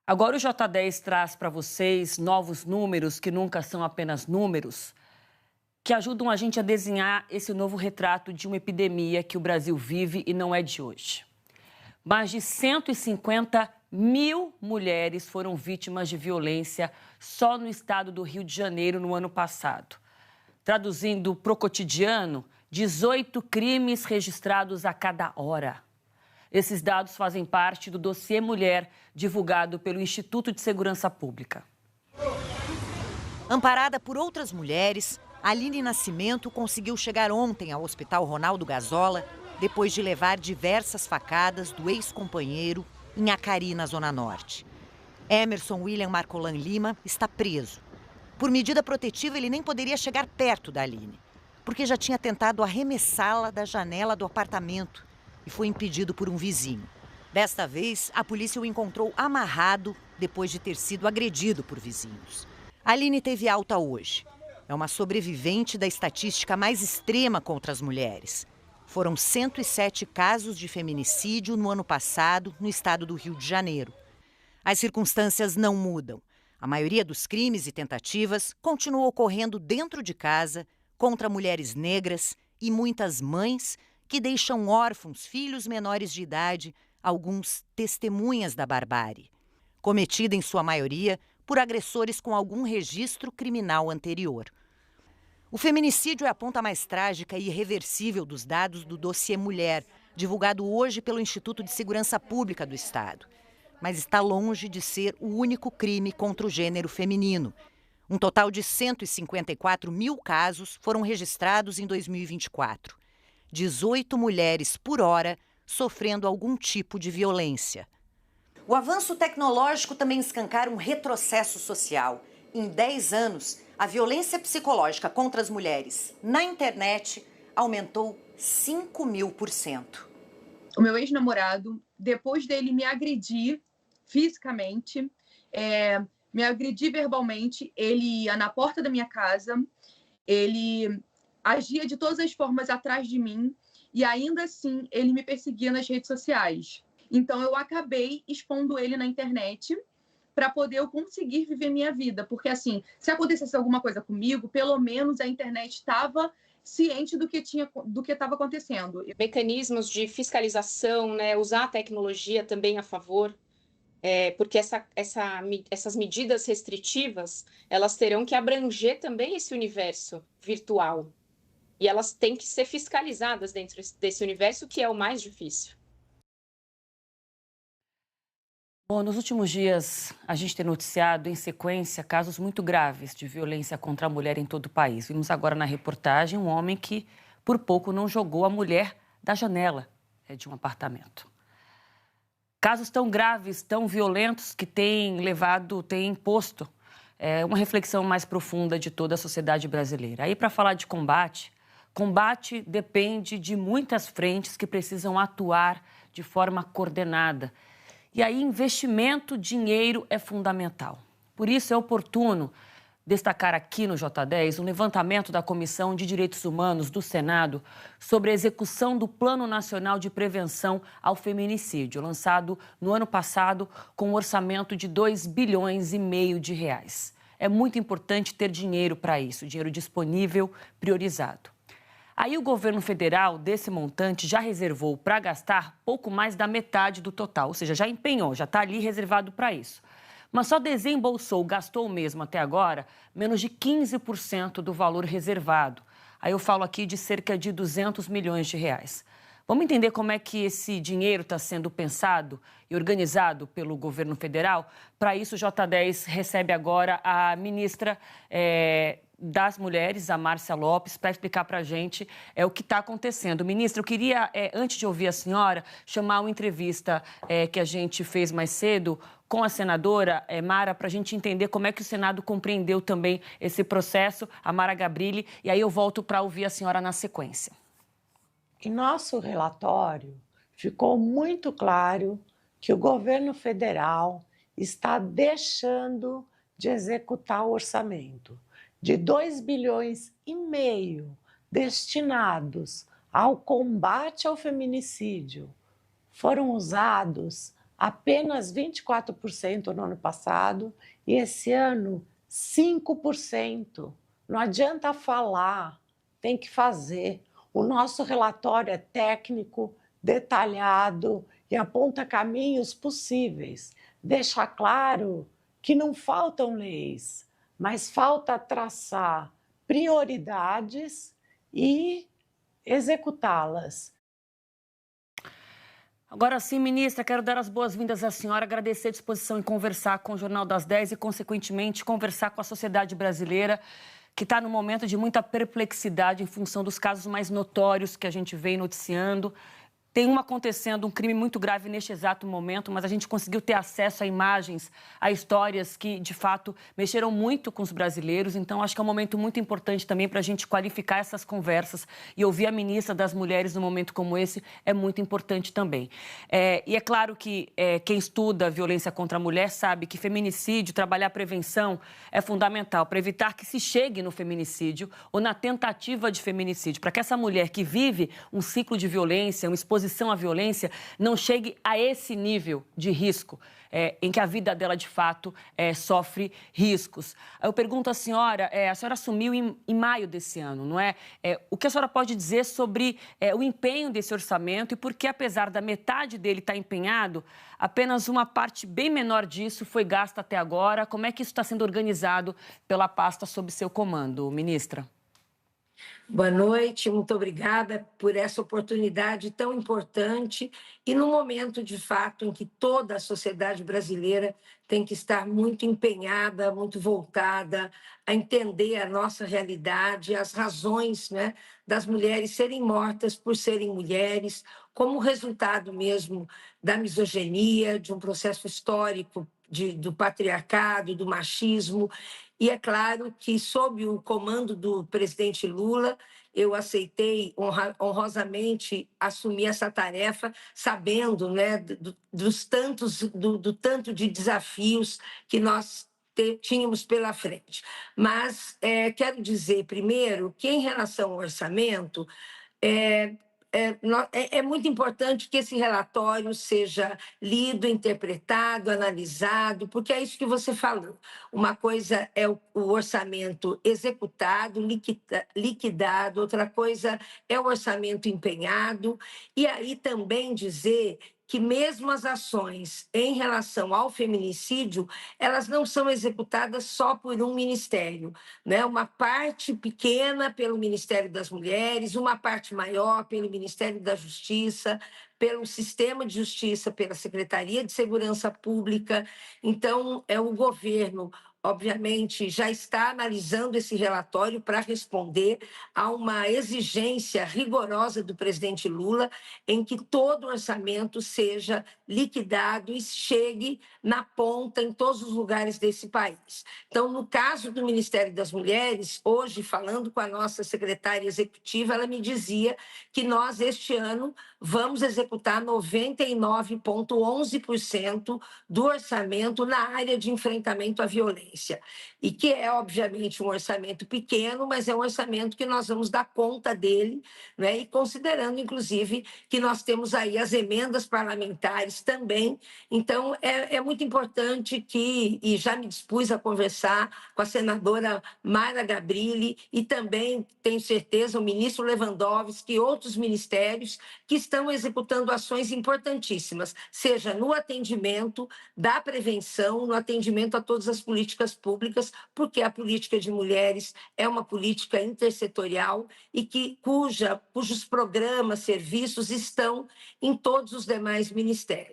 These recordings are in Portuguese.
Agora o J10 traz para vocês novos números que nunca são apenas números, que ajudam a gente a desenhar esse novo retrato de uma epidemia que o Brasil vive e não é de hoje. Mais de 150 mil mulheres foram vítimas de violência só no estado do Rio de Janeiro no ano passado. Traduzindo para o cotidiano, 18 crimes registrados a cada hora. Esses dados fazem parte do dossiê Mulher, divulgado pelo Instituto de Segurança Pública. Amparada por outras mulheres, Aline Nascimento conseguiu chegar ontem ao Hospital Ronaldo Gazola, depois de levar diversas facadas do ex-companheiro em Acari, na Zona Norte. Emerson William Marcolan Lima está preso. Por medida protetiva, ele nem poderia chegar perto da Aline, porque já tinha tentado arremessá-la da janela do apartamento e foi impedido por um vizinho. Desta vez, a polícia o encontrou amarrado depois de ter sido agredido por vizinhos. Aline teve alta hoje. É uma sobrevivente da estatística mais extrema contra as mulheres. Foram 107 casos de feminicídio no ano passado no estado do Rio de Janeiro. As circunstâncias não mudam. A maioria dos crimes e tentativas continua ocorrendo dentro de casa, contra mulheres negras e muitas mães que deixam órfãos filhos menores de idade, alguns testemunhas da barbárie. Cometida em sua maioria por agressores com algum registro criminal anterior. O feminicídio é a ponta mais trágica e irreversível dos dados do dossiê Mulher, divulgado hoje pelo Instituto de Segurança Pública do Estado. Mas está longe de ser o único crime contra o gênero feminino. Um total de 154 mil casos foram registrados em 2024. 18 mulheres por hora sofrendo algum tipo de violência. O avanço tecnológico também escancara um retrocesso social. Em 10 anos, a violência psicológica contra as mulheres na internet aumentou 5.000%. O meu ex-namorado, depois dele me agredir fisicamente, me agredir verbalmente, ele ia na porta da minha casa, ele agia de todas as formas atrás de mim e ainda assim ele me perseguia nas redes sociais. Então eu acabei expondo ele na internet para poder eu conseguir viver minha vida, porque assim, se acontecesse alguma coisa comigo, pelo menos a internet estava ciente do que estava acontecendo. Mecanismos de fiscalização, né, usar a tecnologia também a favor, porque essas medidas restritivas, elas terão que abranger também esse universo virtual. E elas têm que ser fiscalizadas dentro desse universo, que é o mais difícil. Bom, nos últimos dias, a gente tem noticiado em sequência casos muito graves de violência contra a mulher em todo o país. Vimos agora na reportagem um homem que, por pouco, não jogou a mulher da janela de um apartamento. Casos tão graves, tão violentos, que têm imposto uma reflexão mais profunda de toda a sociedade brasileira. Aí, para falar de combate depende de muitas frentes que precisam atuar de forma coordenada. E aí, investimento, dinheiro é fundamental. Por isso, é oportuno destacar aqui no J10 um levantamento da Comissão de Direitos Humanos do Senado sobre a execução do Plano Nacional de Prevenção ao Feminicídio, lançado no ano passado com um orçamento de 2,5 bilhões de reais. É muito importante ter dinheiro para isso, dinheiro disponível, priorizado. Aí o governo federal, desse montante, já reservou para gastar pouco mais da metade do total, ou seja, já empenhou, já está ali reservado para isso. Mas só desembolsou, gastou mesmo até agora, menos de 15% do valor reservado. Aí eu falo aqui de cerca de 200 milhões de reais. Vamos entender como é que esse dinheiro está sendo pensado e organizado pelo governo federal? Para isso, o J10 recebe agora a ministra das Mulheres, a Márcia Lopes, para explicar para a gente o que está acontecendo. Ministra, eu queria, antes de ouvir a senhora, chamar uma entrevista que a gente fez mais cedo com a senadora Mara, para a gente entender como é que o Senado compreendeu também esse processo, a Mara Gabrilli, e aí eu volto para ouvir a senhora na sequência. Em nosso relatório, ficou muito claro que o governo federal está deixando de executar o orçamento de 2,5 bilhões destinados ao combate ao feminicídio. Foram usados apenas 24% no ano passado e esse ano 5%. Não adianta falar, tem que fazer. O nosso relatório é técnico, detalhado e aponta caminhos possíveis. Deixa claro que não faltam leis, mas falta traçar prioridades e executá-las. Agora sim, ministra, quero dar as boas-vindas à senhora, agradecer a disposição em conversar com o Jornal das 10 e, consequentemente, conversar com a sociedade brasileira, que está num momento de muita perplexidade em função dos casos mais notórios que a gente vem noticiando. Tem acontecendo um crime muito grave neste exato momento, mas a gente conseguiu ter acesso a imagens, a histórias que, de fato, mexeram muito com os brasileiros. Então, acho que é um momento muito importante também para a gente qualificar essas conversas e ouvir a ministra das Mulheres num momento como esse é muito importante também. E é claro que quem estuda violência contra a mulher sabe que feminicídio, trabalhar a prevenção é fundamental para evitar que se chegue no feminicídio ou na tentativa de feminicídio, para que essa mulher que vive um ciclo de violência, uma exposição à violência, não chegue a esse nível de risco, em que a vida dela, de fato, sofre riscos. Eu pergunto à senhora, a senhora assumiu em maio desse ano, não é? O que a senhora pode dizer sobre o empenho desse orçamento e por que, apesar da metade dele estar empenhado, apenas uma parte bem menor disso foi gasta até agora? Como é que isso está sendo organizado pela pasta sob seu comando, ministra? Boa noite, muito obrigada por essa oportunidade tão importante e no momento, de fato, em que toda a sociedade brasileira tem que estar muito empenhada, muito voltada a entender a nossa realidade, as razões, né, das mulheres serem mortas por serem mulheres, como resultado mesmo da misoginia, de um processo histórico do patriarcado, do machismo. E é claro que, sob o comando do presidente Lula, eu aceitei honrosamente assumir essa tarefa, sabendo, né, do tanto de desafios que nós tínhamos pela frente. Mas quero dizer, primeiro, que em relação ao orçamento, é muito importante que esse relatório seja lido, interpretado, analisado, porque é isso que você falou. Uma coisa é o orçamento executado, liquidado, outra coisa é o orçamento empenhado, e aí também dizer que mesmo as ações em relação ao feminicídio, elas não são executadas só por um ministério, né? Uma parte pequena pelo Ministério das Mulheres, uma parte maior pelo Ministério da Justiça, pelo Sistema de Justiça, pela Secretaria de Segurança Pública. Então, o governo, obviamente, já está analisando esse relatório para responder a uma exigência rigorosa do presidente Lula em que todo o orçamento seja liquidado e chegue na ponta em todos os lugares desse país. Então, no caso do Ministério das Mulheres, hoje, falando com a nossa secretária executiva, ela me dizia que nós, este ano, vamos executar 99,11% do orçamento na área de enfrentamento à violência. E que é, obviamente, um orçamento pequeno, mas é um orçamento que nós vamos dar conta dele, né? E considerando, inclusive, que nós temos aí as emendas parlamentares também. Então, é muito importante e já me dispus a conversar com a senadora Mara Gabrilli e também, tenho certeza, o ministro Lewandowski e outros ministérios que estão executando ações importantíssimas, seja no atendimento da prevenção, no atendimento a todas as políticas públicas, porque a política de mulheres é uma política intersetorial e cujos programas, serviços estão em todos os demais ministérios.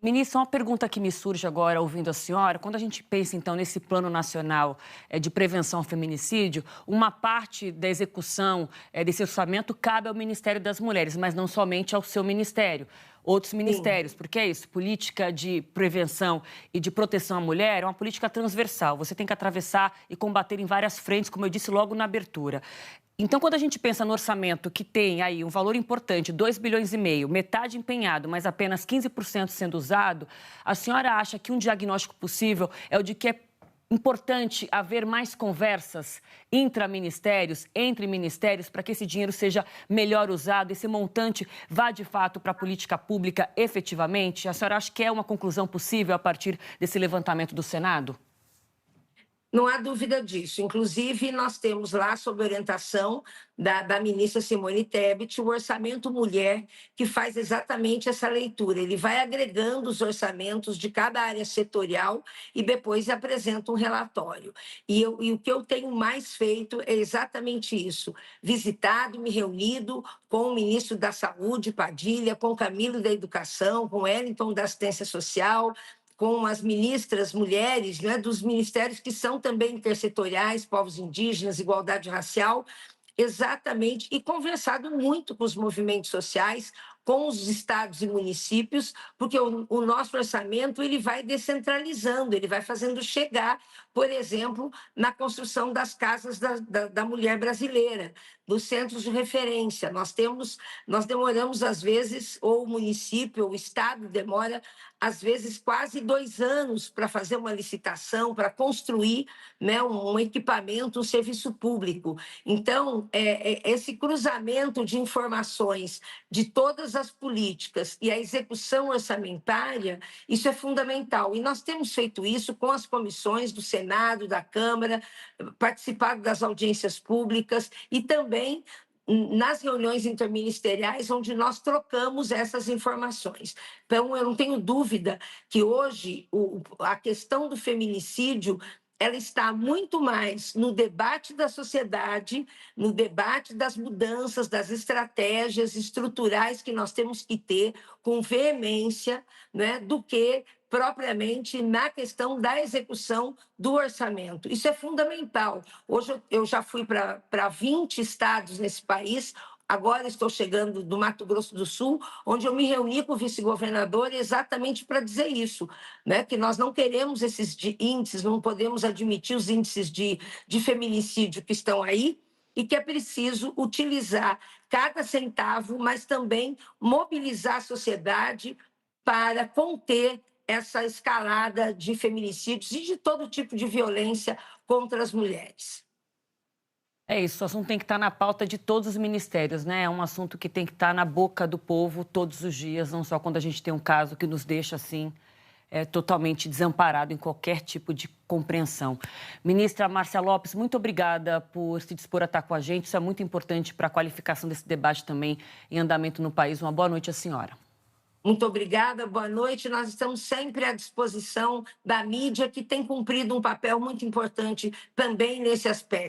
Ministra, uma pergunta que me surge agora, ouvindo a senhora. Quando a gente pensa, então, nesse Plano Nacional de Prevenção ao Feminicídio, uma parte da execução desse orçamento cabe ao Ministério das Mulheres, mas não somente ao seu ministério. Outros ministérios, porque é isso, política de prevenção e de proteção à mulher é uma política transversal. Você tem que atravessar e combater em várias frentes, como eu disse logo na abertura. Então, quando a gente pensa no orçamento que tem aí um valor importante, 2,5 bilhões, metade empenhado, mas apenas 15% sendo usado, a senhora acha que um diagnóstico possível é o de que é importante haver mais conversas intraministérios, entre ministérios, para que esse dinheiro seja melhor usado, esse montante vá de fato para a política pública efetivamente? A senhora acha que é uma conclusão possível a partir desse levantamento do Senado? Não há dúvida disso. Inclusive, nós temos lá, sob orientação da ministra Simone Tebet, o Orçamento Mulher, que faz exatamente essa leitura. Ele vai agregando os orçamentos de cada área setorial e depois apresenta um relatório. E o que eu tenho mais feito é exatamente isso: visitado, me reunido com o ministro da Saúde, Padilha, com o Camilo da Educação, com o Wellington da Assistência Social, com as ministras mulheres, né, dos ministérios que são também intersetoriais, povos indígenas, igualdade racial, exatamente, e conversado muito com os movimentos sociais, com os estados e municípios, porque o nosso orçamento ele vai descentralizando, ele vai fazendo chegar, por exemplo, na construção das casas da mulher brasileira, dos centros de referência. Nós demoramos, às vezes, ou o município, ou o estado demora, às vezes, quase 2 anos para fazer uma licitação, para construir, né, um equipamento, um serviço público. Então, esse cruzamento de informações de todas as políticas e a execução orçamentária, isso é fundamental. E nós temos feito isso com as comissões do Senado, da Câmara, participado das audiências públicas e também nas reuniões interministeriais, onde nós trocamos essas informações. Então, eu não tenho dúvida que hoje a questão do feminicídio ela está muito mais no debate da sociedade, no debate das mudanças, das estratégias estruturais que nós temos que ter com veemência, né, do que propriamente na questão da execução do orçamento. Isso é fundamental. Hoje eu já fui para 20 estados nesse país. Agora estou chegando do Mato Grosso do Sul, onde eu me reuni com o vice-governador exatamente para dizer isso, né? Que nós não queremos esses índices, não podemos admitir os índices de feminicídio que estão aí e que é preciso utilizar cada centavo, mas também mobilizar a sociedade para conter essa escalada de feminicídios e de todo tipo de violência contra as mulheres. É isso, o assunto tem que estar na pauta de todos os ministérios, né? É um assunto que tem que estar na boca do povo todos os dias, não só quando a gente tem um caso que nos deixa, assim, totalmente desamparado em qualquer tipo de compreensão. Ministra Márcia Lopes, muito obrigada por se dispor a estar com a gente. Isso é muito importante para a qualificação desse debate também em andamento no país. Uma boa noite à senhora. Muito obrigada, boa noite. Nós estamos sempre à disposição da mídia, que tem cumprido um papel muito importante também nesse aspecto.